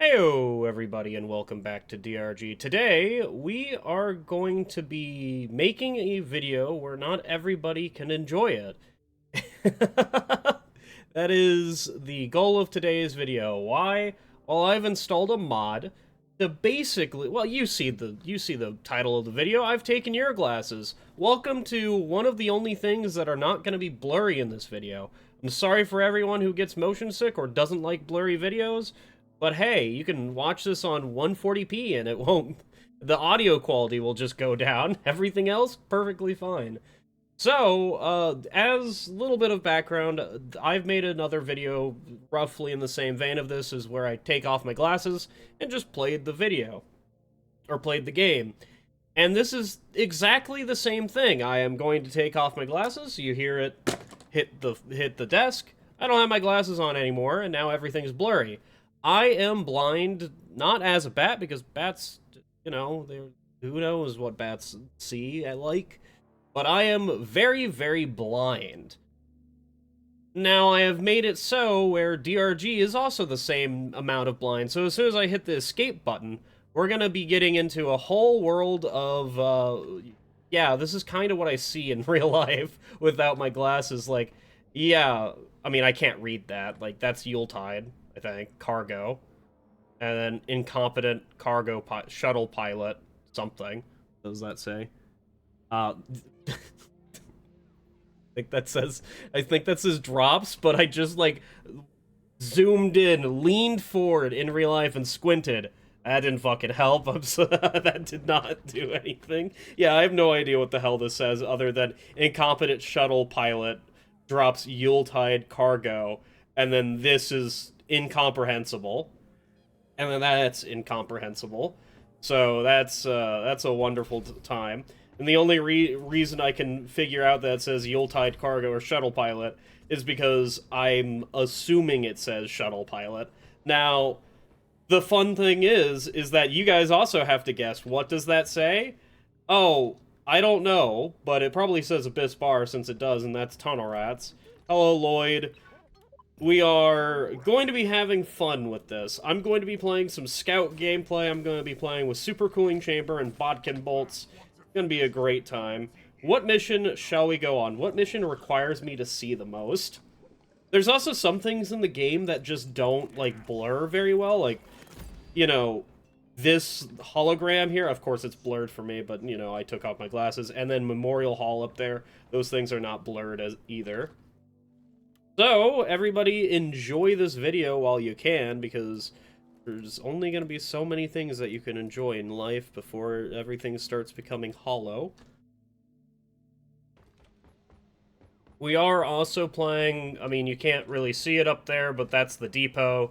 Heyo everybody and welcome back to DRG. Today we are going to be making a video where not everybody can enjoy it. That is the goal of today's video. Why? Well, I've installed a mod to basically, well, you see the title of the video. I've taken your glasses. Welcome to one of the only things that are not going to be blurry in this video. I'm sorry for everyone who gets motion sick or doesn't like blurry videos. But hey, you can watch this on 140p and it won't, the audio quality will just go down. Everything else, perfectly fine. So, as a little bit of background, I've made another video roughly in the same vein of this, is where I take off my glasses and just played the video. Or played the game. And this is exactly the same thing. I am going to take off my glasses, you hear it hit the desk. I don't have my glasses on anymore, and now everything's blurry. I am blind, not as a bat, because bats, you know, who knows what bats see, but I am very, very blind. Now, I have made it so where DRG is also the same amount of blind, so as soon as I hit the escape button, we're gonna be getting into a whole world of, yeah, this is kind of what I see in real life without my glasses, like, yeah, I mean, I can't read that, like, that's Yuletide. I think, cargo, and then incompetent cargo shuttle pilot, something. What does that say? I think that says drops, but I just, like, zoomed in, leaned forward in real life, and squinted. That didn't fucking help. That did not do anything. Yeah, I have no idea what the hell this says, other than incompetent shuttle pilot drops Yuletide cargo, and then this is incomprehensible, and then that's incomprehensible. So that's a wonderful time. And the only reason I can figure out that it says Yuletide cargo or shuttle pilot is because I'm assuming it says shuttle pilot. Now, the fun thing is that you guys also have to guess, what does that say? Oh, I don't know, but it probably says Abyss Bar, since it does, and that's Tunnel Rats. Hello, Lloyd. We are going to be having fun with this. I'm going to be playing some Scout gameplay. I'm going to be playing with Super Cooling Chamber and Bodkin Bolts. It's going to be a great time. What mission shall we go on? What mission requires me to see the most? There's also some things in the game that just don't, like, blur very well. Like, you know, this hologram here, of course it's blurred for me, but, you know, I took off my glasses. And then Memorial Hall up there, those things are not blurred as either. So, everybody enjoy this video while you can, because there's only going to be so many things that you can enjoy in life before everything starts becoming hollow. We are also playing, I mean, you can't really see it up there, but that's the depot.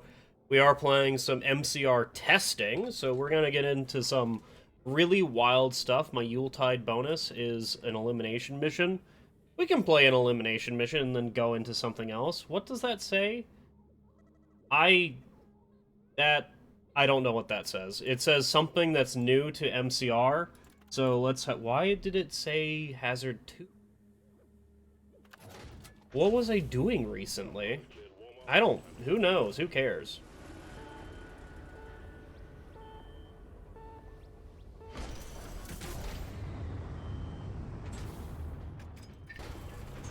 We are playing some MCR Testing, so we're going to get into some really wild stuff. My Yuletide bonus is an elimination mission. We can play an elimination mission and then go into something else. What does that say? I don't know what that says. It says something that's new to MCR. So let's why did it say Hazard 2? What was I doing recently? Who knows? Who cares?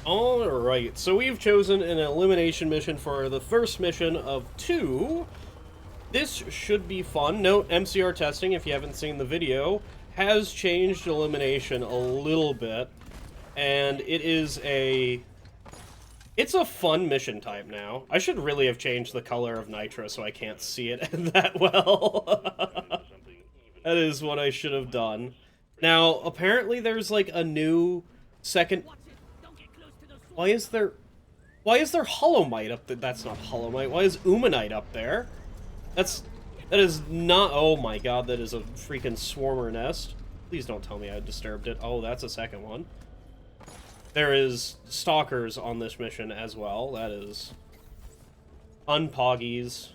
Alright, so we've chosen an elimination mission for the first mission of 2. This should be fun. Note, MCR Testing, if you haven't seen the video, has changed elimination a little bit. And it's a fun mission type now. I should really have changed the color of Nitro so I can't see it that well. That is what I should have done. Now, apparently there's, like, a new second... Why is there Hollow Mite up there? That's not Hollow Mite. Why is Umanite up there? That is not... Oh my god, that is a freaking Swarmer nest. Please don't tell me I disturbed it. Oh, that's a second one. There is Stalkers on this mission as well. That is... Unpoggies.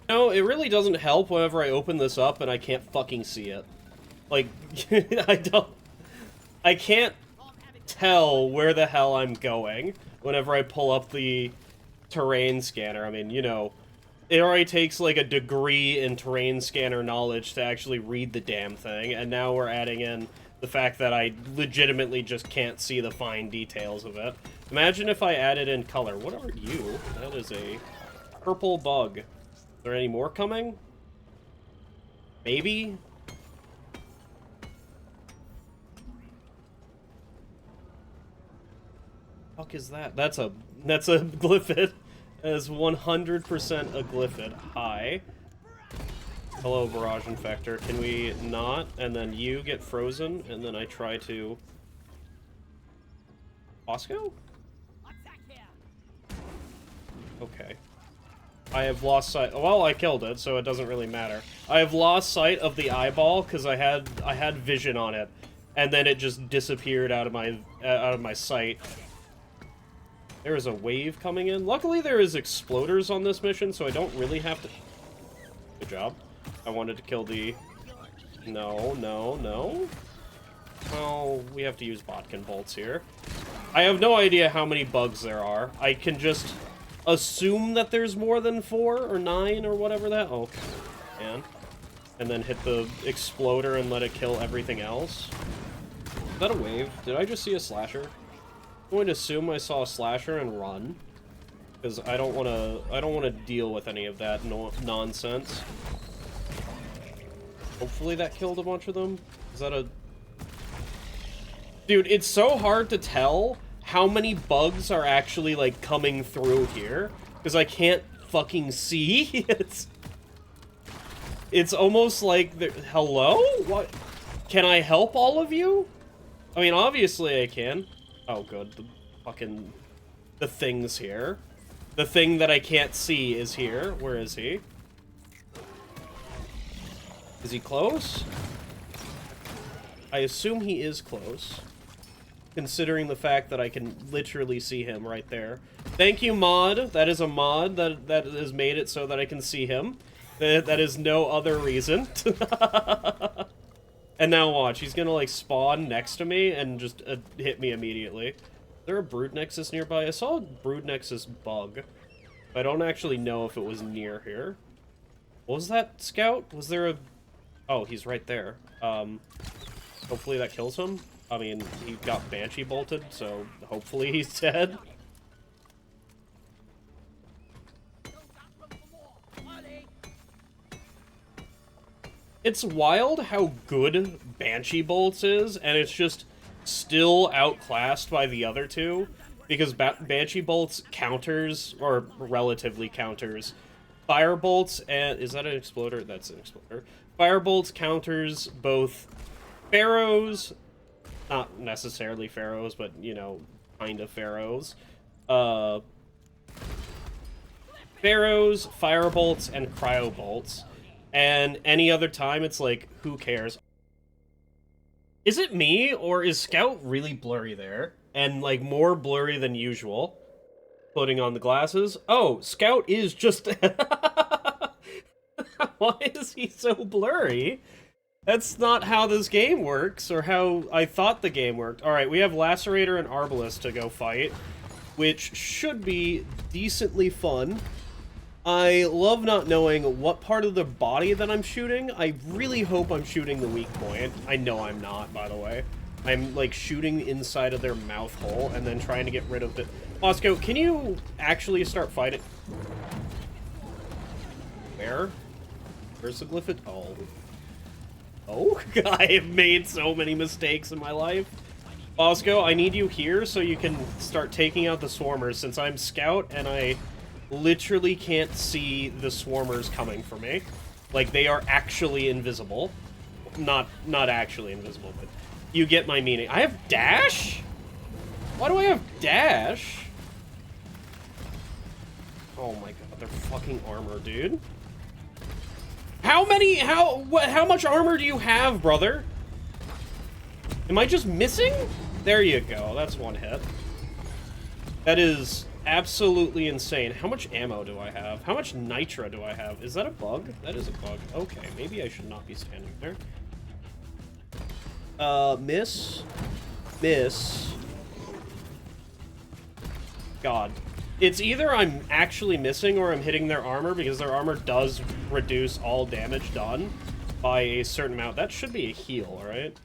No, it really doesn't help whenever I open this up and I can't fucking see it. Like, I can't tell where the hell I'm going whenever I pull up the terrain scanner. I mean, you know, it already takes like a degree in terrain scanner knowledge to actually read the damn thing, and now we're adding in the fact that I legitimately just can't see the fine details of it. Imagine if I added in color. What are you? That is a purple bug. Is there any more coming? Maybe? Fuck is that? That's a glyphid. That is 100% a glyphid. Hi. Hello, Barrage Infector. Can we not? And then you get frozen, and then I try to... Bosco? Okay. I have lost sight... Well, I killed it, so it doesn't really matter. I have lost sight of the eyeball, because I had vision on it. And then it just disappeared out of my sight. There is a wave coming in. Luckily, there is exploders on this mission, so I don't really have to... Good job. I wanted to kill the... No, no, no. Oh, we have to use Botkin bolts here. I have no idea how many bugs there are. I can just assume that there's more than 4 or 9 or whatever that... Oh, man. And then hit the exploder and let it kill everything else. Is that a wave? Did I just see a slasher? I'm going to assume I saw a slasher and run. Because I don't want to deal with any of that nonsense. Hopefully that killed a bunch of them. Is that a... Dude, it's so hard to tell how many bugs are actually, like, coming through here. Because I can't fucking see. It's almost like... Hello? What? Can I help all of you? I mean, obviously I can. Oh, good. The thing's here. The thing that I can't see is here. Where is he? Is he close? I assume he is close. Considering the fact that I can literally see him right there. Thank you, mod. That is a mod that has made it so that I can see him. That is no other reason. And now watch. He's gonna, like, spawn next to me and just hit me immediately. Is there a Brood Nexus nearby? I saw a Brood Nexus bug. I don't actually know if it was near here. What was that, Scout? Was there a... Oh, he's right there. Hopefully that kills him. I mean, he got Banshee bolted, so hopefully he's dead. It's wild how good Banshee bolts is, and it's just still outclassed by the other two, because Banshee bolts counters, or relatively counters, Fire bolts and... Is that an exploder? That's an exploder. Fire bolts counters both Pharaohs, not necessarily Pharaohs, but, you know, kind of Pharaohs. Pharaohs, Fire bolts, and Cryo bolts. And any other time, it's like, who cares? Is it me, or is Scout really blurry there? And, like, more blurry than usual? Putting on the glasses. Oh, Scout is just... Why is he so blurry? That's not how this game works, or how I thought the game worked. Alright, we have Lacerator and Arbalest to go fight, which should be decently fun. I love not knowing what part of the body that I'm shooting. I really hope I'm shooting the weak point. I know I'm not, by the way. I'm, like, shooting inside of their mouth hole and then trying to get rid of the... Bosco, can you actually start fighting? Where? Where's the glyphid? Oh. Oh? I have made so many mistakes in my life. Bosco, I need you here so you can start taking out the swarmers, since I'm Scout and I literally can't see the swarmers coming for me. Like, they are actually invisible. Not actually invisible, but you get my meaning. I have dash? Why do I have dash? Oh my god, they're fucking armor, dude. How much armor do you have, brother? Am I just missing? There you go, that's one hit. That is absolutely insane. How much ammo do I have? How much nitra do I have? Is that a bug? That is a bug. Okay, maybe I should not be standing there. Miss. God. It's either I'm actually missing or I'm hitting their armor, because their armor does reduce all damage done by a certain amount. That should be a heal, alright?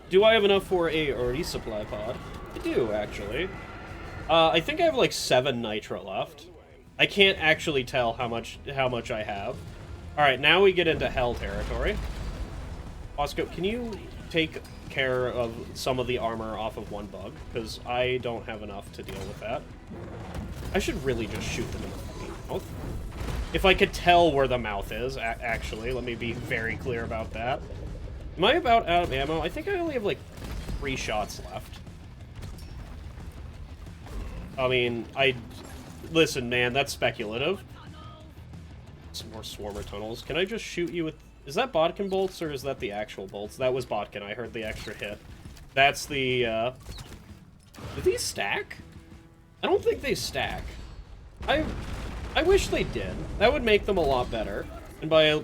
Do I have enough for a resupply pod? I do, actually. I think I have like 7 nitro left. I can't actually tell how much I have. Alright, now we get into hell territory. Osco, can you take care of some of the armor off of one bug? Because I don't have enough to deal with that. I should really just shoot them in the fucking mouth. If I could tell where the mouth is, actually, let me be very clear about that. Am I about out of ammo? I think I only have like 3 shots left. I mean, listen, man, that's speculative. Some more swarmer tunnels. Can I just shoot you with... Is that bodkin bolts, or is that the actual bolts? That was bodkin. I heard the extra hit. That's the, Do these stack? I don't think they stack. I wish they did. That would make them a lot better. And by...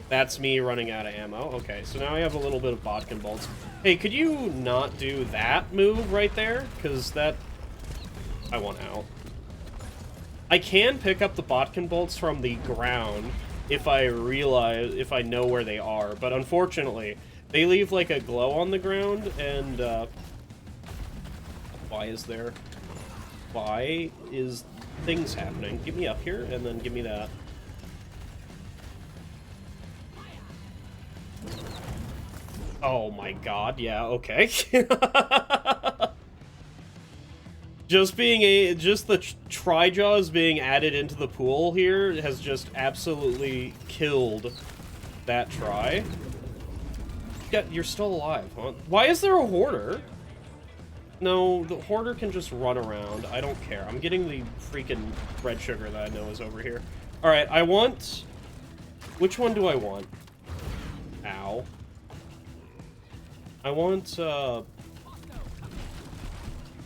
That's me running out of ammo. Okay, so now I have a little bit of bodkin bolts. Hey, could you not do that move right there? Because that... I want out. I can pick up the bodkin bolts from the ground if I know where they are, but unfortunately, they leave like a glow on the ground, and why is things happening? Get me up here, and then give me that. Oh my god, yeah, okay. Just the Tri-Jaws being added into the pool here has just absolutely killed that try. You're still alive, huh? Why is there a hoarder? No, the hoarder can just run around. I don't care. I'm getting the freaking red sugar that I know is over here. Alright, I want... Which one do I want? Ow. I want,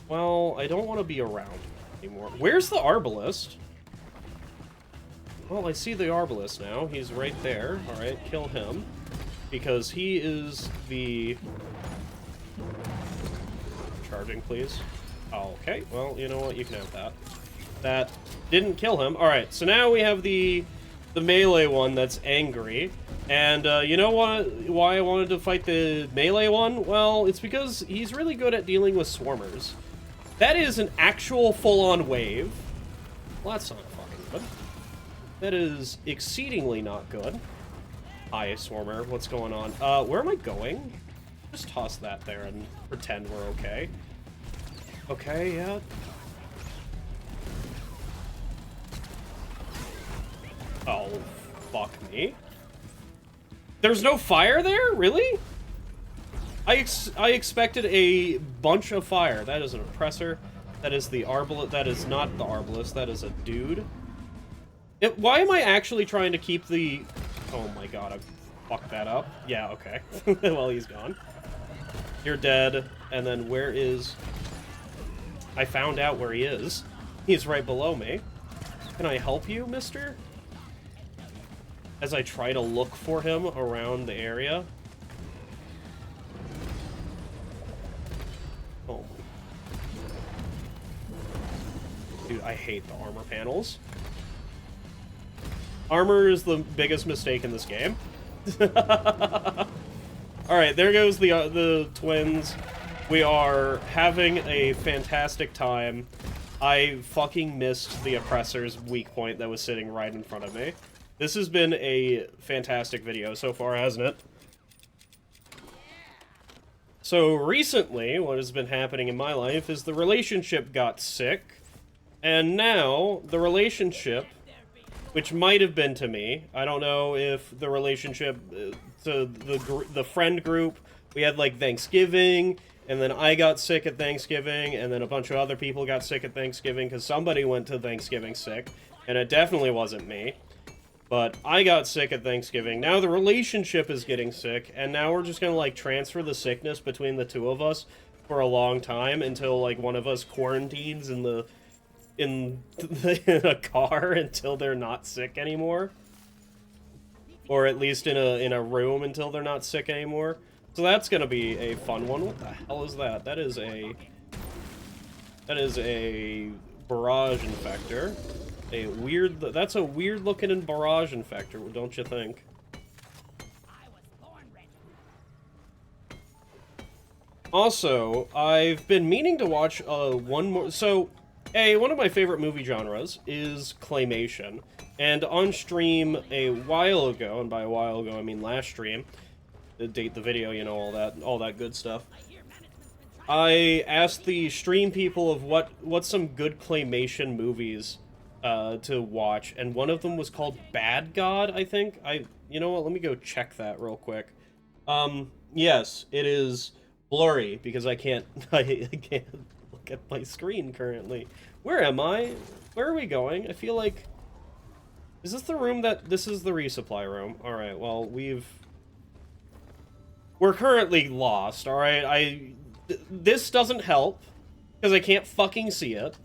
well, I don't want to be around anymore. Where's the Arbalist? Well, I see the Arbalist now. He's right there. Alright, kill him. Because he is the... Charging, please. Oh, okay, well, you know what? You can have that. That didn't kill him. Alright, so now we have the melee one that's angry. And, you know what? Why I wanted to fight the melee one? Well, it's because he's really good at dealing with swarmers. That is an actual full-on wave. Well, that's not fucking good. That is exceedingly not good. Hi, Swarmer. What's going on? Where am I going? Just toss that there and pretend we're okay. Okay, yeah. Oh, fuck me. There's no fire there? Really? I expected a bunch of fire. That is an oppressor. That is the Arbalist. That is not the Arbalist. That is a dude. Why am I actually trying to keep the... Oh my god, I fucked that up. Yeah, okay. Well, he's gone. You're dead. And then where is... I found out where he is. He's right below me. Can I help you, mister? As I try to look for him around the area. Oh my... Dude, I hate the armor panels. Armor is the biggest mistake in this game. Alright, there goes the twins. We are having a fantastic time. I fucking missed the oppressor's weak point that was sitting right in front of me. This has been a fantastic video so far, hasn't it? So recently, what has been happening in my life is the relationship got sick, and now the relationship, which might have been to me, I don't know if the relationship to the friend group, we had like Thanksgiving, and then I got sick at Thanksgiving, and then a bunch of other people got sick at Thanksgiving because somebody went to Thanksgiving sick, and it definitely wasn't me. But I got sick at Thanksgiving. Now the relationship is getting sick, and now we're just gonna, like, transfer the sickness between the two of us for a long time until, like, one of us quarantines in a car until they're not sick anymore. Or at least in a room until they're not sick anymore. So that's gonna be a fun one. What the hell is that? That is a barrage infector. That's a weird looking barrage infector, don't you think? Also, I've been meaning to watch one more. So, one of my favorite movie genres is claymation, and on stream a while ago, and by a while ago I mean last stream, date the video, you know, all that good stuff. I asked the stream people of what's some good claymation movies to watch, and one of them was called Bad God, I think. You know what? Let me go check that real quick. Yes, it is blurry because I can't look at my screen currently. Where am I? Where are we going? I feel like, is this the room this is the resupply room? All right. Well, we're currently lost. All right. This doesn't help because I can't fucking see it.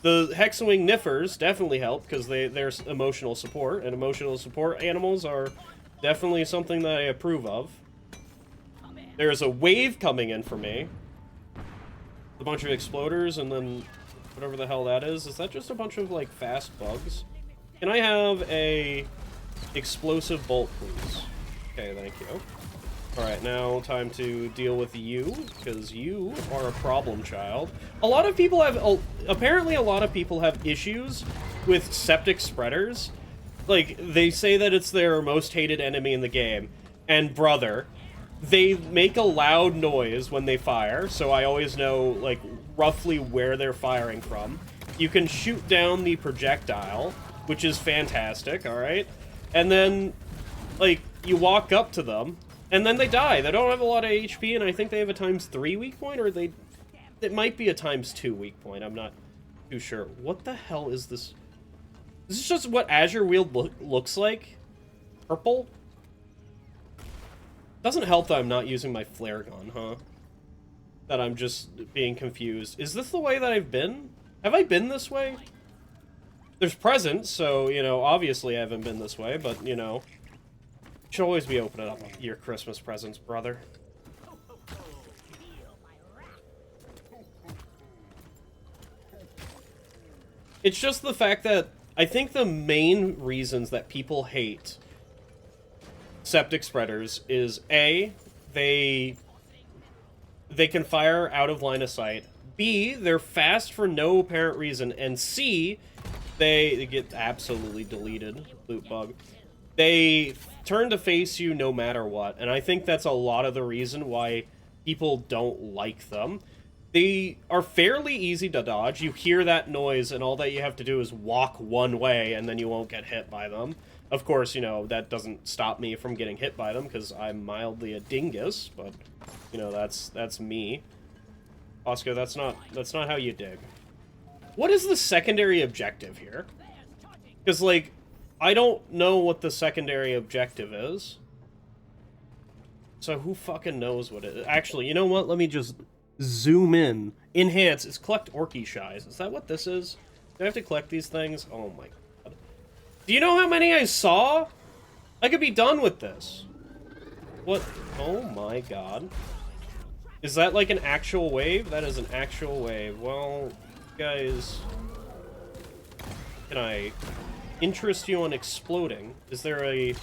The Hexawing Niffers definitely help because they're emotional support, and emotional support animals are definitely something that I approve of. There's a wave coming in for me. A bunch of exploders, and then whatever the hell that is. Is that just a bunch of, like, fast bugs? Can I have a explosive bolt, please? Okay, thank you. Alright, now time to deal with you, because you are a problem child. A lot of people have... apparently a lot of people have issues with septic spreaders. Like, they say that it's their most hated enemy in the game. And, brother... they make a loud noise when they fire, so I always know, like, roughly where they're firing from. You can shoot down the projectile, which is fantastic, alright? And then, like, you walk up to them, and then they die. They don't have a lot of HP, and I think they have a ×3 weak point, or it might be a ×2 weak point. I'm not too sure. What the hell is this? This is just what Azure Wield looks like? Purple? Doesn't help that I'm not using my flare gun, huh? That I'm just being confused. Is this the way that I've been? Have I been this way? There's presents, so, you know, obviously I haven't been this way, but, you know. You should always be opening up your Christmas presents, brother. It's just the fact that I think the main reasons that people hate septic spreaders is A, they can fire out of line of sight, B, they're fast for no apparent reason, and C, they get absolutely deleted, loot bug. They turn to face you no matter what, and I think that's a lot of the reason why people don't like them. They are fairly easy to dodge. You hear that noise, and all that you have to do is walk one way, and then you won't get hit by them. Of course, you know, that doesn't stop me from getting hit by them, because I'm mildly a dingus, but, you know, that's me. Oscar, that's not how you dig. What is the secondary objective here? Because, like, I don't know what the secondary objective is. So who fucking knows what it is? Actually, you know what? Let me just zoom in. Enhance. It's collect Orky Shies. Is that what this is? Do I have to collect these things? Oh my god. Do you know how many I saw? I could be done with this. What? Oh my god. Is that like an actual wave? That is an actual wave. Well, guys, can I interest you on exploding? Is there a...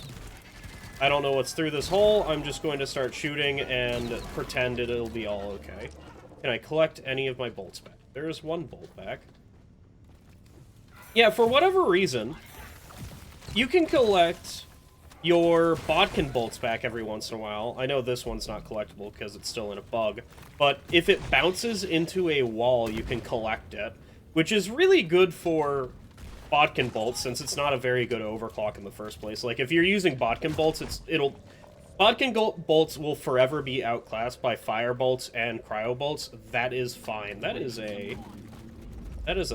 I don't know what's through this hole. I'm just going to start shooting and pretend it'll be all okay. Can I collect any of my bolts back? There's one bolt back. Yeah, for whatever reason, you can collect your Bodkin bolts back every once in a while. I know this one's not collectible because it's still in a bug, but if it bounces into a wall, you can collect it, which is really good for Bodkin bolts, since it's not a very good overclock in the first place. Like, if you're using Bodkin bolts, Bodkin bolts will forever be outclassed by fire bolts and cryo bolts. That is fine. That is a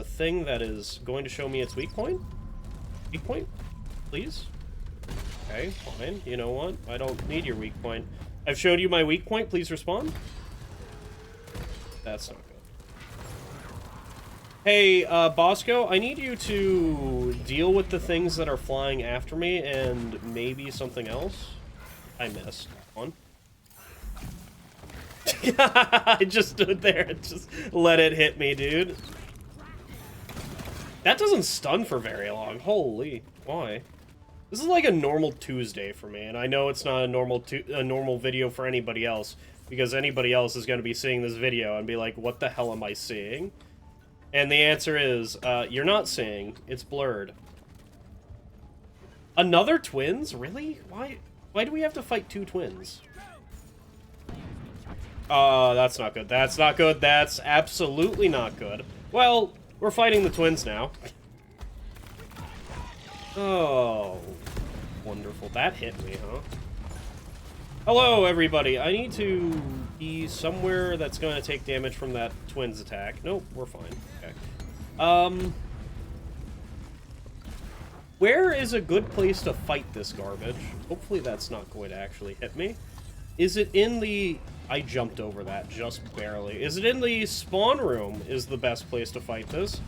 thing that is going to show me its weak point. Weak point, please. Okay, fine. You know what? I don't need your weak point. I've showed you my weak point. Please respond. That's not good. Hey, Bosco, I need you to deal with the things that are flying after me and maybe something else. I missed one. I just stood there and just let it hit me, dude. That doesn't stun for very long. Holy, why? This is like a normal Tuesday for me, and I know it's not a normal video for anybody else, because anybody else is going to be seeing this video and be like, what the hell am I seeing? And the answer is, you're not seeing. It's blurred. Another twins? Really? Why do we have to fight 2 twins? That's not good. That's not good. That's absolutely not good. Well, we're fighting the twins now. Oh, wonderful. That hit me, huh? Hello, everybody. I need to be somewhere that's going to take damage from that twins attack. Nope, we're fine. Okay. Where is a good place to fight this garbage? Hopefully that's not going to actually hit me. Is it in the... I jumped over that just barely. Is it in the spawn room is the best place to fight this?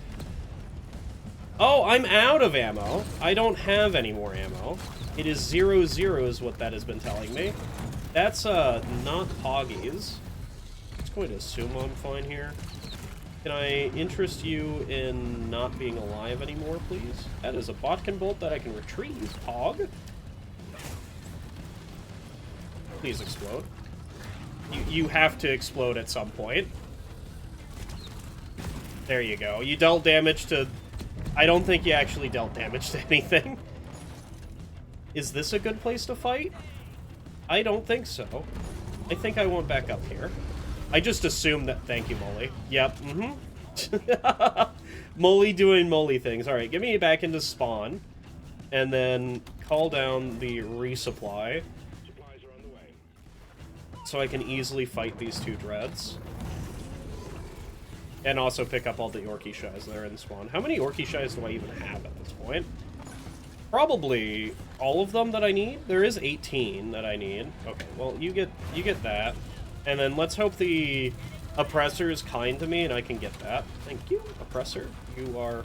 Oh, I'm out of ammo. I don't have any more ammo. It is 0-0 is what that has been telling me. That's, not Poggies. I'm just going to assume I'm fine here. Can I interest you in not being alive anymore, please? That is a Botkin bolt that I can retrieve, Pog. Please explode. You have to explode at some point. There you go. You dealt damage to... I don't think you actually dealt damage to anything. Is this a good place to fight? I don't think so. I think I want back up here. I just assumed that... Thank you, Molly. Yep, Molly doing Molly things. Alright, get me back into spawn. And then call down the resupply. Supplies are on the way. So I can easily fight these 2 dreads. And also pick up all the Orky Shies that are in spawn. How many Orky Shies do I even have at this point? Probably all of them that I need. There is 18 that I need. Okay, well, you get that. And then let's hope the Oppressor is kind to me and I can get that. Thank you, Oppressor. You are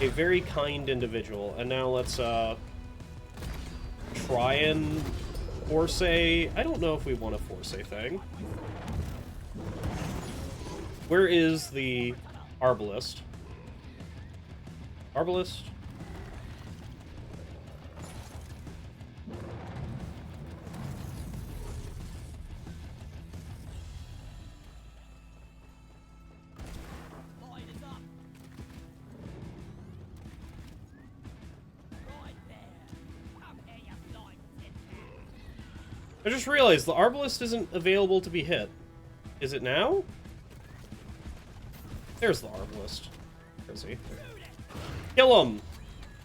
a very kind individual. And now let's try and force a... I don't know if we want a force a thing. Where is the Arbalist? Arbalist? I just realized the Arbalist isn't available to be hit. Is it now? There's the Arbalist. Where is he? Kill him!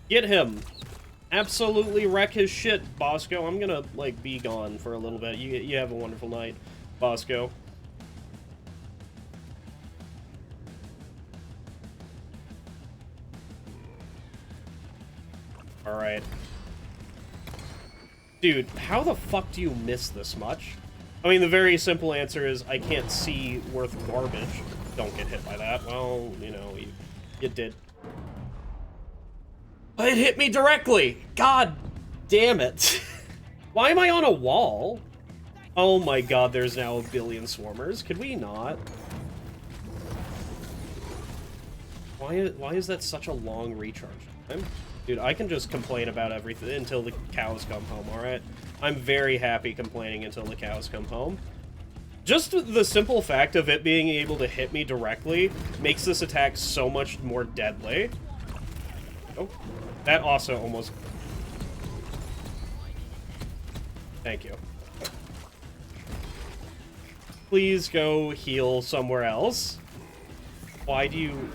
Get him! Absolutely wreck his shit, Bosco. I'm gonna, like, be gone for a little bit. You have a wonderful night, Bosco. Alright. Dude, how the fuck do you miss this much? I mean, the very simple answer is I can't see worth garbage. Don't get hit by that. Well, you know, you did. But it hit me directly! God damn it. Why am I on a wall? Oh my god, there's now a billion swarmers. Could we not? Why is that such a long recharge time? Dude, I can just complain about everything until the cows come home, alright? I'm very happy complaining until the cows come home. Just the simple fact of it being able to hit me directly makes this attack so much more deadly. Oh, that also almost... Thank you. Please go heal somewhere else. Why do you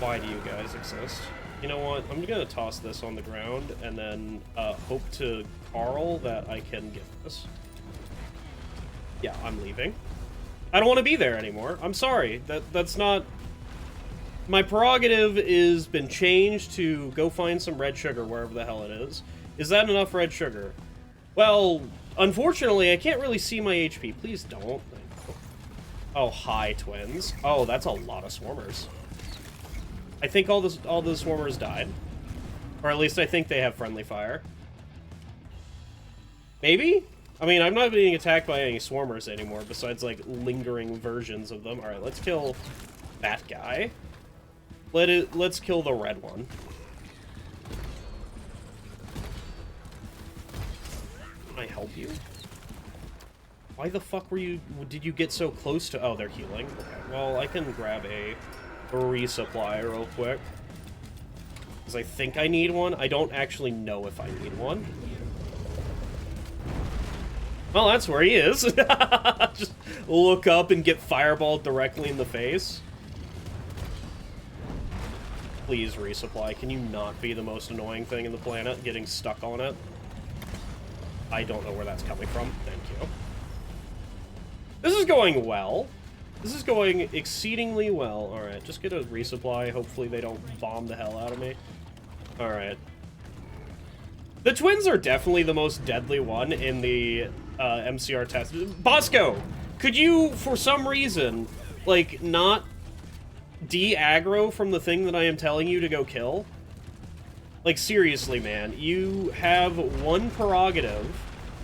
guys exist? You know what? I'm gonna toss this on the ground and then hope to Carl that I can get this. Yeah, I'm leaving. I don't want to be there anymore. I'm sorry. That's not... My prerogative is been changed to go find some red sugar wherever the hell it is. Is that enough red sugar? Well, unfortunately, I can't really see my HP. Please don't. Oh, hi, twins. Oh, that's a lot of swarmers. I think all the swarmers died. Or at least I think they have friendly fire. Maybe? I mean, I'm not being attacked by any swarmers anymore, besides, like, lingering versions of them. Alright, let's kill that guy. Let's kill the red one. Can I help you? Why the fuck did you get so close to... Oh, they're healing. Okay, well, I can grab a resupply real quick. Because I think I need one. I don't actually know if I need one. Well, that's where he is. Just look up and get fireballed directly in the face. Please resupply. Can you not be the most annoying thing in the planet, getting stuck on it? I don't know where that's coming from. Thank you. This is going well. This is going exceedingly well. Alright, just get a resupply. Hopefully they don't bomb the hell out of me. Alright. The twins are definitely the most deadly one in the MCR test. Bosco! Could you, for some reason, like, not de-aggro from the thing that I am telling you to go kill? Like, seriously, man. You have one prerogative,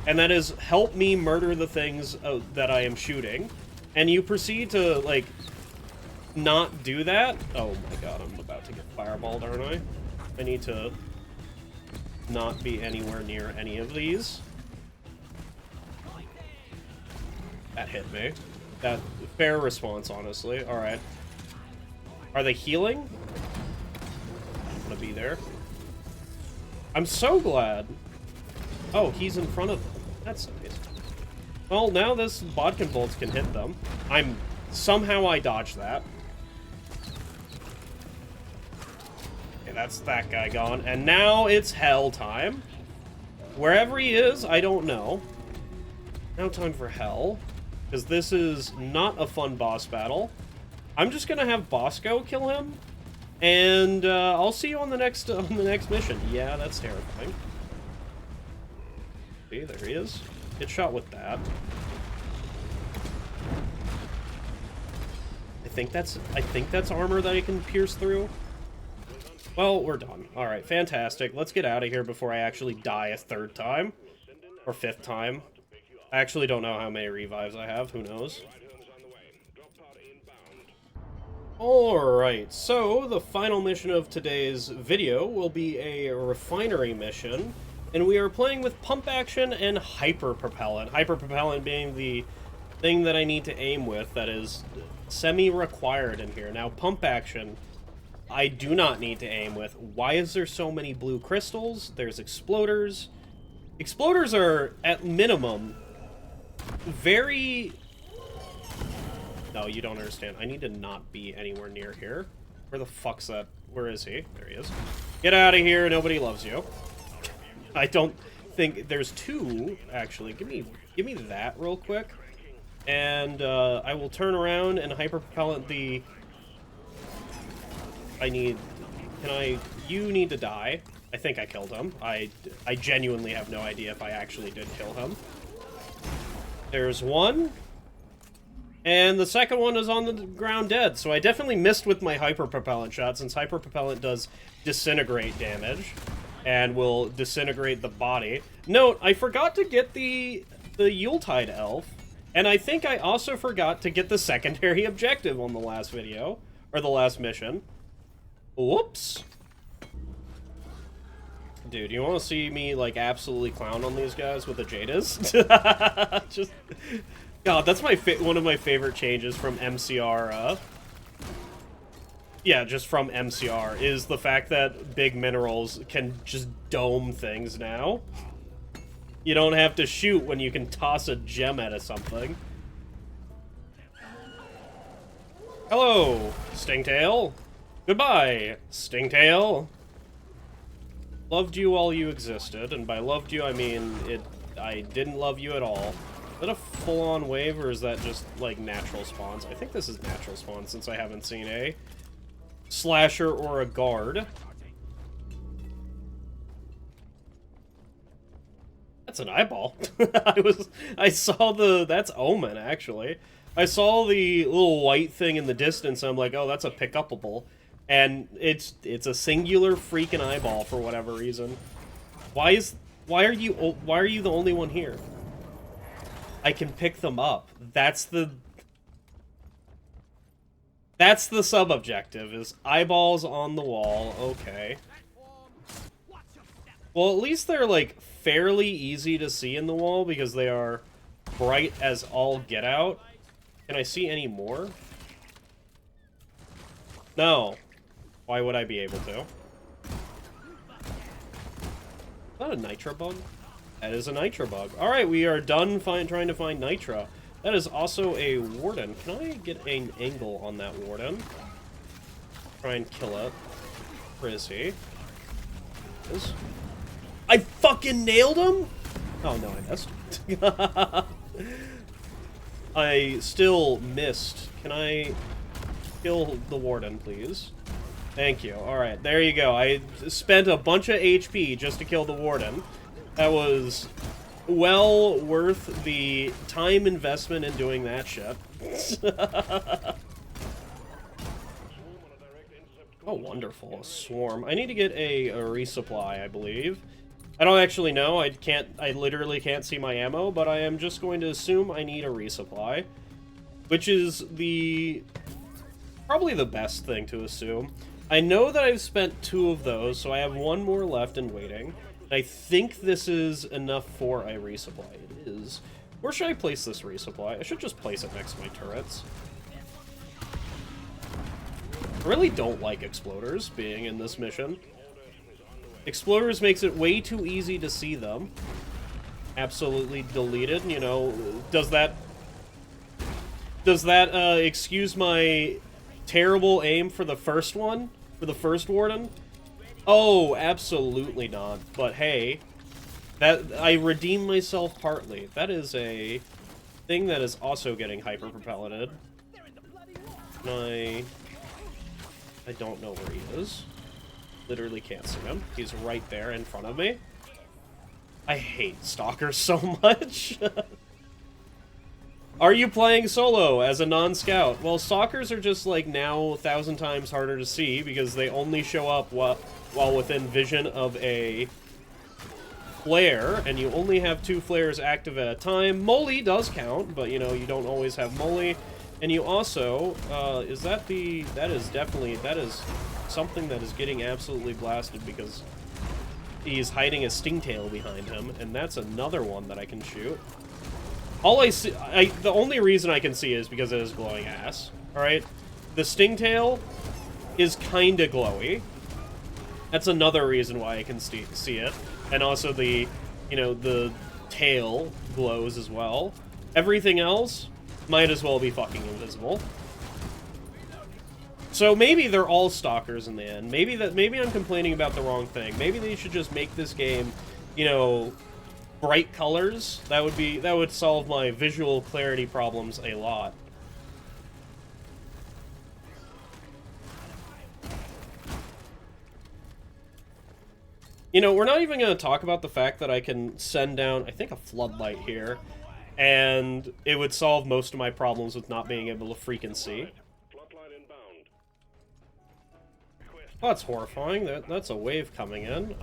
and that is help me murder the things that I am shooting. And you proceed to, like, not do that? Oh my god, I'm about to get fireballed, aren't I? I need to not be anywhere near any of these. That hit me. That fair response, honestly. Alright. Are they healing? I'm gonna be there. I'm so glad. Oh, he's in front of them. That's nice. Well, now this bodkin bolts can hit them. Somehow I dodged that. Okay, that's that guy gone. And now it's hell time. Wherever he is, I don't know. Now time for hell. Because this is not a fun boss battle. I'm just gonna have Bosco kill him. And I'll see you on the next mission. Yeah, that's terrifying. See, there he is. Get shot with that. I think that's armor that I can pierce through. Well, we're done. All right, fantastic. Let's get out of here before I actually die a third time or fifth time. I actually don't know how many revives I have. Who knows? Alright, so the final mission of today's video will be a refinery mission, and we are playing with pump action and hyper-propellant. Hyper-propellant being the thing that I need to aim with that is semi-required in here. Now, pump action, I do not need to aim with. Why is there so many blue crystals? There's exploders. Exploders are, at minimum, very... No, you don't understand. I need to not be anywhere near here. Where the fuck's that? Where is he? There he is. Get out of here. Nobody loves you. I don't think... There's two, actually. Give me that real quick. And I will turn around and hyperpropellant the... You need to die. I think I killed him. I genuinely have no idea if I actually did kill him. There's one. And the second one is on the ground dead, so I definitely missed with my hyperpropellant shot, since hyperpropellant does disintegrate damage, and will disintegrate the body. Note, I forgot to get the Yuletide elf, and I think I also forgot to get the secondary objective on the last video, or the last mission. Whoops. Dude, you want to see me, like, absolutely clown on these guys with the Jadis? Just... God, that's one of my favorite changes from MCR, yeah, just from MCR, is the fact that big minerals can just dome things now. You don't have to shoot when you can toss a gem at something. Hello, Stingtail. Goodbye, Stingtail. Loved you while you existed, and by loved you, I mean I didn't love you at all. Is that a full-on wave, or is that just, like, natural spawns? I think this is natural spawns, since I haven't seen a slasher or a guard. That's an eyeball. I saw that's Omen, actually. I saw the little white thing in the distance, and I'm like, oh, that's a pick-upable. And it's a singular freaking eyeball for whatever reason. Why are you the only one here? I can pick them up. That's the... That's the sub-objective, is eyeballs on the wall. Okay. Well, at least they're, like, fairly easy to see in the wall because they are bright as all get out. Can I see any more? No. Why would I be able to? Is that a nitra bug? That is a nitra bug. Alright, we are done trying to find nitra. That is also a warden. Can I get an angle on that warden? Try and kill it. Where is he? I fucking nailed him? Oh no, I missed. I still missed. Can I kill the warden, please? Thank you. Alright, there you go. I spent a bunch of HP just to kill the warden. That was well worth the time investment in doing that shit. Oh, wonderful. A swarm. I need to get a resupply, I believe. I don't actually know. I literally can't see my ammo, but I am just going to assume I need a resupply. Which is probably the best thing to assume. I know that I've spent 2 of those, so I have 1 more left and waiting. I think this is enough for a resupply. It is. Where should I place this resupply? I should just place it next to my turrets. I really don't like exploders being in this mission. Exploders makes it way too easy to see them. Absolutely deleted, you know. Does that excuse my terrible aim for the first one? For the first warden? Oh, absolutely not. But hey, I redeemed myself partly. That is a thing that is also getting hyper-propelleted. I don't know where he is. Literally can't see him. He's right there in front of me. I hate stalkers so much. Are you playing solo as a non-scout? Well, stalkers are just, like, now 1,000 times harder to see because they only show up while within vision of a flare, and you only have 2 flares active at a time. Molly does count, but, you know, you don't always have Molly. And you also, that is something that is getting absolutely blasted because he's hiding a stingtail behind him, and that's another one that I can shoot. All I see, the only reason I can see is because it is glowing ass, alright? The stingtail is kinda glowy. That's another reason why I can see it. And also the, you know, the tail glows as well. Everything else might as well be fucking invisible. So maybe they're all stalkers in the end. Maybe I'm complaining about the wrong thing. Maybe they should just make this game, you know, bright colors. That would solve my visual clarity problems a lot. You know, we're not even going to talk about the fact that I can send down, I think, a floodlight here, and it would solve most of my problems with not being able to freaking see. Oh, that's horrifying. That's a wave coming in.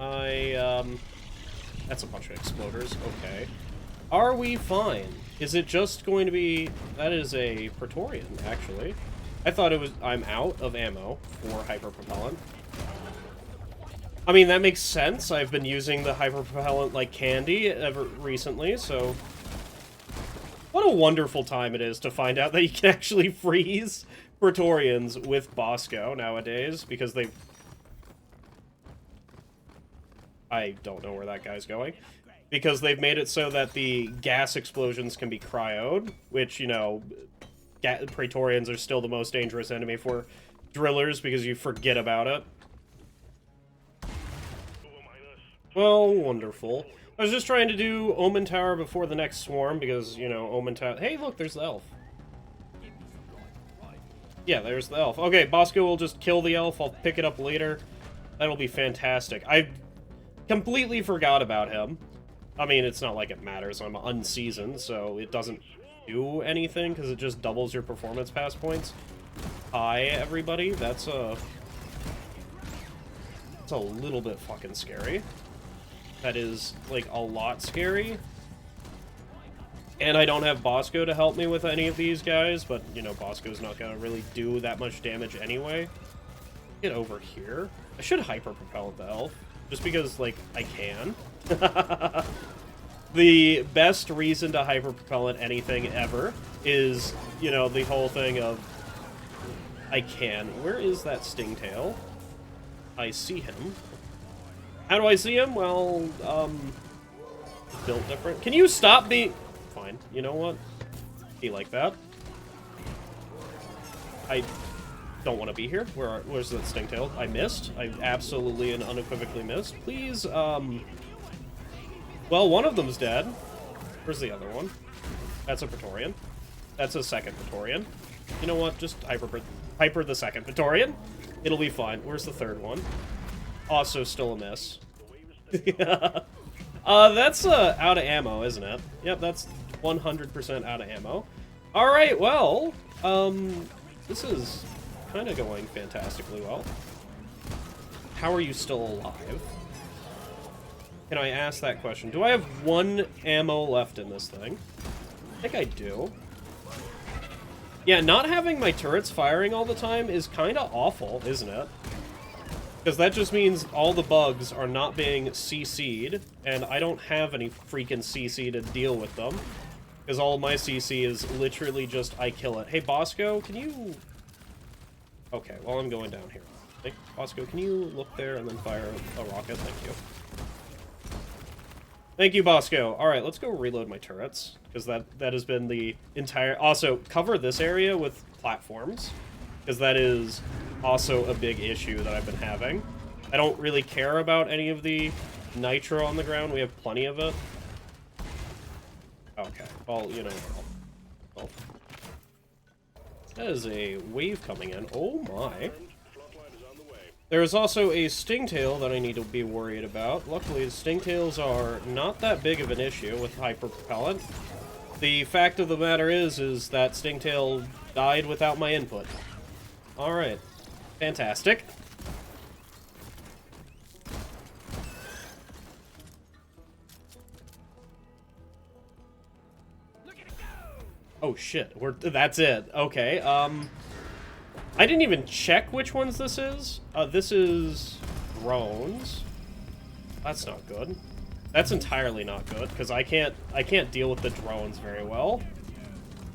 That's a bunch of exploders. Okay. Are we fine? Is it just going to be... That is a Praetorian, actually. I thought it was... I'm out of ammo for hyperpropellant. I mean, that makes sense. I've been using the hyperpropellant like candy ever recently, so... What a wonderful time it is to find out that you can actually freeze Praetorians with Bosco nowadays, because they... I don't know where that guy's going. Because they've made it so that the gas explosions can be cryoed, which, you know, Praetorians are still the most dangerous enemy for drillers because you forget about it. Well, wonderful. I was just trying to do Omen Tower before the next swarm because, you know, Omen Tower... Hey, look, there's the elf. Yeah, there's the elf. Okay, Bosco will just kill the elf. I'll pick it up later. That'll be fantastic. I completely forgot about him. I mean, it's not like it matters. I'm unseasoned, so it doesn't do anything because it just doubles your performance pass points. Hi, everybody. That's a little bit fucking scary. That is, like, a lot scary. And I don't have Bosco to help me with any of these guys, but, you know, Bosco's not gonna really do that much damage anyway. Get over here. I should hyper-propel the elf, just because, like, I can. The best reason to hyper-propel at anything ever is, you know, the whole thing of I can. Where is that Stingtail? I see him. How do I see him? Well, built different. Can you stop being... Fine. You know what? Be like that. I don't want to be here. Where's that Stingtail? I missed. I absolutely and unequivocally missed. Please, well, one of them's dead. Where's the other one? That's a Praetorian. That's a second Praetorian. You know what? Just hyper the second Praetorian. It'll be fine. Where's the third one? Also still a miss. Yeah. That's out of ammo, isn't it? Yep, that's 100% out of ammo. Alright, well, this is kind of going fantastically well. How are you still alive? Can I ask that question? Do I have 1 ammo left in this thing? I think I do. Yeah, not having my turrets firing all the time is kind of awful, isn't it? Because that just means all the bugs are not being CC'd, and I don't have any freaking CC to deal with them. Because all of my CC is literally just I kill it. Hey, Bosco, can you... Okay, well, I'm going down here. Hey, Bosco, can you look there and then fire a rocket? Thank you. Thank you, Bosco. Alright, let's go reload my turrets. Because that has been the entire... Also, cover this area with platforms. Because that is also a big issue that I've been having. I don't really care about any of the nitro on the ground. We have plenty of it. Okay. Well, you know... Well, that is a wave coming in. Oh my. There is also a Stingtail that I need to be worried about. Luckily, the Stingtails are not that big of an issue with hyperpropellant. The fact of the matter is that Stingtail died without my input. Alright. Fantastic. Oh shit, that's it. Okay, I didn't even check which ones this is. This is drones. That's not good. That's entirely not good, because I can't deal with the drones very well.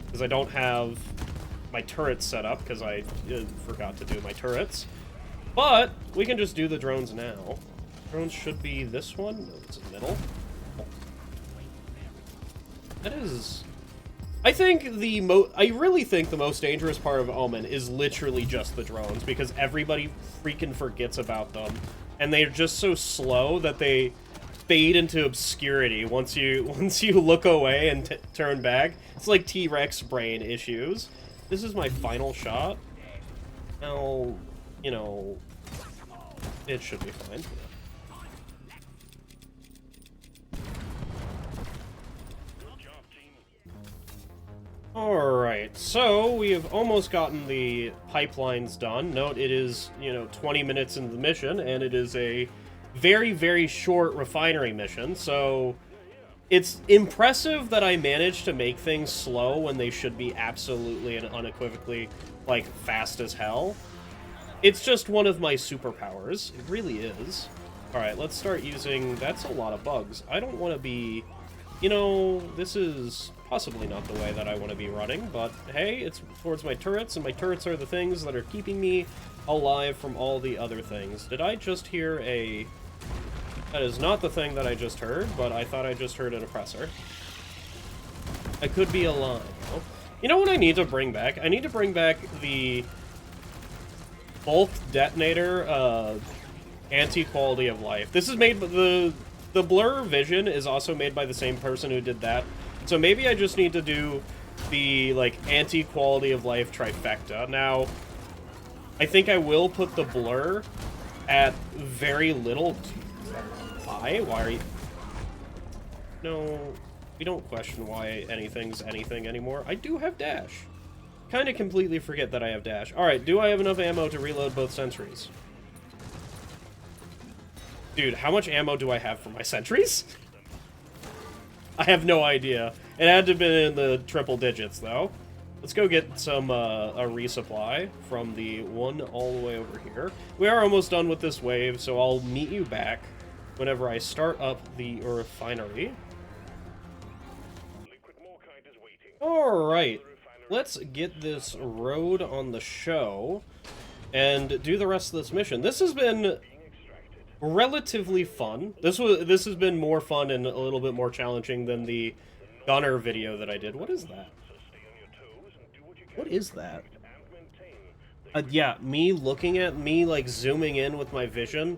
Because I don't have my turrets set up, because I forgot to do my turrets. But we can just do the drones now. Drones should be this one. No, it's in the middle. That is... I really think the most dangerous part of Omen is literally just the drones, because everybody freaking forgets about them. And they're just so slow that they fade into obscurity once you look away and turn back. It's like T-Rex brain issues. This is my final shot. Now, you know, it should be fine. Alright, so we have almost gotten the pipelines done. Note, it is, you know, 20 minutes into the mission, and it is a very, very short refinery mission, so it's impressive that I managed to make things slow when they should be absolutely and unequivocally, like, fast as hell. It's just one of my superpowers. It really is. Alright, let's start using... That's a lot of bugs. I don't want to be... You know, this is possibly not the way that I want to be running, but hey, it's towards my turrets, and my turrets are the things that are keeping me alive from all the other things. Did I just hear a... That is not the thing that I just heard, but I thought I just heard an oppressor. I could be alive. Oh. You know what I need to bring back? I need to bring back the bulk detonator anti-quality of life. This is made by the blur vision is also made by the same person who did that. So maybe I just need to do the, like, anti-quality of life trifecta. Now, I think I will put the blur at very little. Why? Why are you... No, we don't question why anything's anything anymore. I do have dash. Kind of completely forget that I have dash. Alright, do I have enough ammo to reload both sentries? Dude, how much ammo do I have for my sentries? I have no idea. It had to have been in the triple digits, though. Let's go get some, a resupply from the one all the way over here. We are almost done with this wave, so I'll meet you back whenever I start up the refinery. Alright, let's get this road on the show and do the rest of this mission. This has been relatively fun. This has been more fun and a little bit more challenging than the gunner video that I did. What is that? What is that? Yeah, me looking at me, like, zooming in with my vision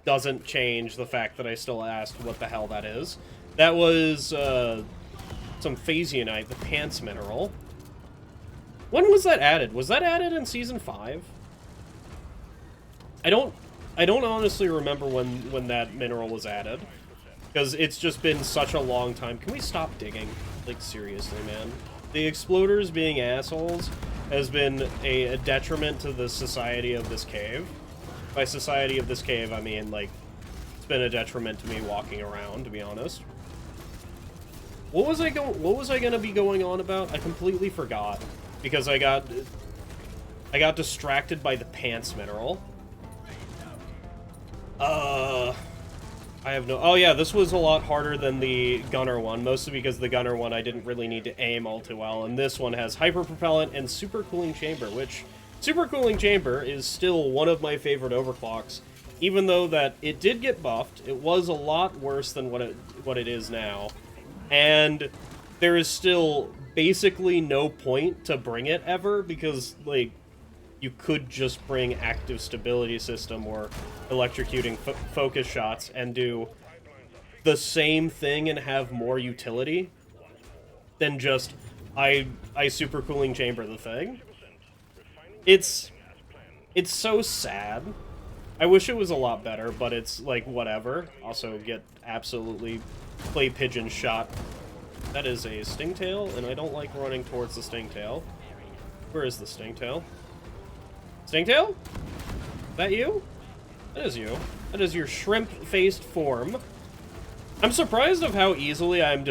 doesn't change the fact that I still asked what the hell that is. That was, some Phasianite, the pants mineral. When was that added? Was that added in Season 5? I don't honestly remember when that mineral was added. Because it's just been such a long time. Can we stop digging? Like, seriously, man. The exploders being assholes has been a detriment to the society of this cave. By society of this cave, I mean, like, it's been a detriment to me walking around, to be honest. What was I gonna be going on about? I completely forgot. Because I got distracted by the pants mineral. I have no... Oh yeah, this was a lot harder than the gunner one, mostly because the gunner one I didn't really need to aim all too well, and this one has hyperpropellant and supercooling chamber, which supercooling chamber is still one of my favorite overclocks, even though that it did get buffed. It was a lot worse than what it is now, and there is still basically no point to bring it ever, because, like, you could just bring active stability system or electrocuting focus shots and do the same thing and have more utility than just I supercooling chamber the thing. It's so sad. I wish it was a lot better, but it's like whatever. Also get absolutely clay pigeon shot. That is a stingtail, and I don't like running towards the stingtail. Where is the stingtail? Stingtail? Is that you? That is you. That is your shrimp-faced form. I'm surprised of how easily I'm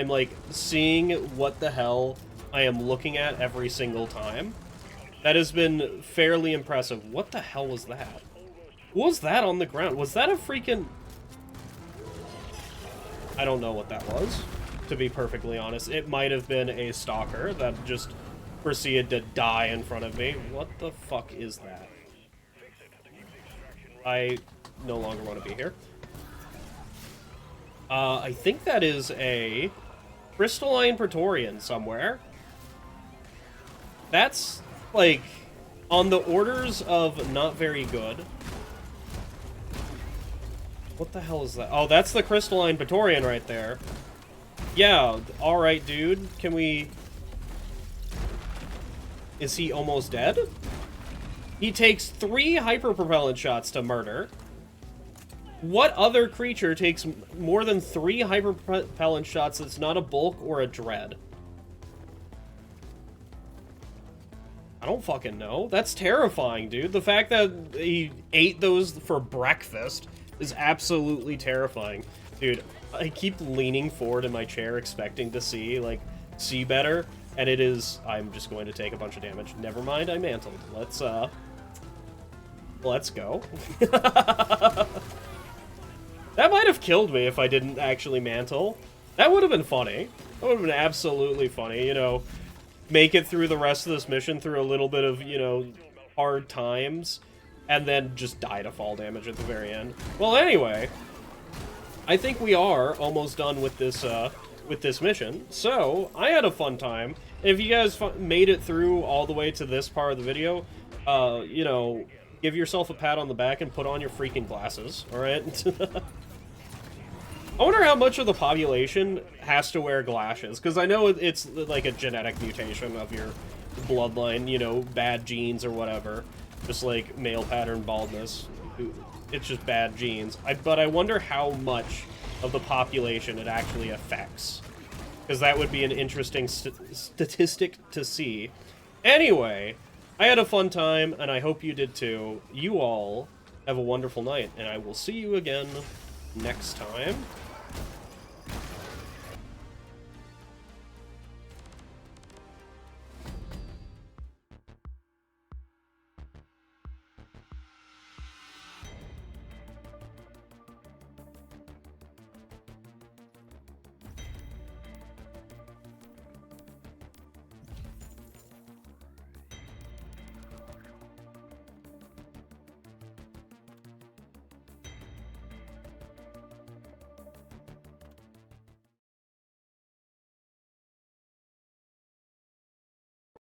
like seeing what the hell I am looking at every single time. That has been fairly impressive. What the hell was that? What was that on the ground? Was that a freaking... I don't know what that was, to be perfectly honest. It might have been a stalker that just proceeded to die in front of me. What the fuck is that? I no longer want to be here. I think that is a crystalline Praetorian somewhere. That's, like, on the orders of not very good. What the hell is that? Oh, that's the crystalline Praetorian right there. Yeah, alright, dude. Can we... Is he almost dead? He takes 3 hyperpropellant shots to murder. What other creature takes more than 3 hyperpropellant shots that's not a bulk or a dread? I don't fucking know. That's terrifying, dude. The fact that he ate those for breakfast is absolutely terrifying. Dude, I keep leaning forward in my chair expecting to see better. And it is... I'm just going to take a bunch of damage. Never mind, I mantled. Let's go. That might have killed me if I didn't actually mantle. That would have been funny. That would have been absolutely funny, you know. Make it through the rest of this mission through a little bit of, you know, hard times. And then just die to fall damage at the very end. Well, anyway. I think we are almost done with this mission. So, I had a fun time. If you guys made it through all the way to this part of the video, you know, give yourself a pat on the back and put on your freaking glasses, alright? I wonder how much of the population has to wear glasses, because I know it's like a genetic mutation of your bloodline, you know, bad genes or whatever. Just like male pattern baldness. It's just bad genes. But I wonder how much of the population it actually affects. Because that would be an interesting statistic to see. Anyway, I had a fun time, and I hope you did too. You all have a wonderful night, and I will see you again next time.